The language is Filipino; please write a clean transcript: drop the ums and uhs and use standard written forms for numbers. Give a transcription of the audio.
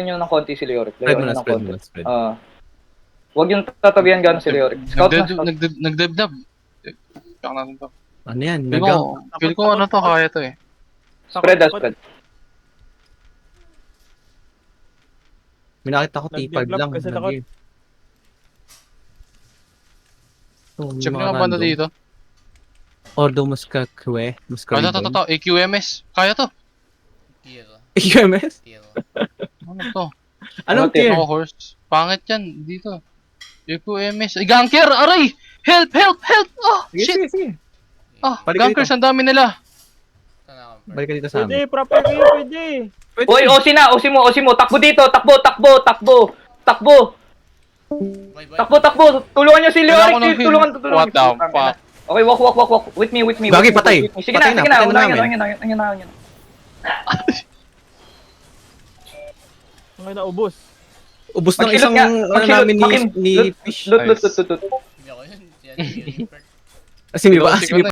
nyo ng konti si Leoric. Spread mo Layuan na, nyo ng spread mo konti. na, spread. Huwag yung tatabihan gano'n si Leoric. Scout na, scout. Nagdebdab. Check natin to. Ano yan? Feel ko ano to, kaya to eh. Spread na, spread. May nakita ko T5 Nag-develop lang. kasi takot. Check nyo nga banda dito. Ordo Muscacue. Kaya to. AQMS. Kaya to. AQMS? Ano to? Anong tier? Ako horse. Pangit yan. Dito. AQMS. Ay, ganker! Aray! Help! Oh, shit! Sige. Ah, gankers, ang dami nila. Balik ka dito sa amin. Pwede, proper kayo, pwede. Uy, Osi mo. Takbo dito. Takbo. Takbo. Tulungan nyo si Leoric. Tulungan. What the fuck? Okay, walk. With me. Bagi, patay. Sige Patay na. namin. Unahin nyo. Ang na ubos. Ubus ng Magsilot isang nga. ano namin ni Fish. Lut. Nice. Kasi may ba?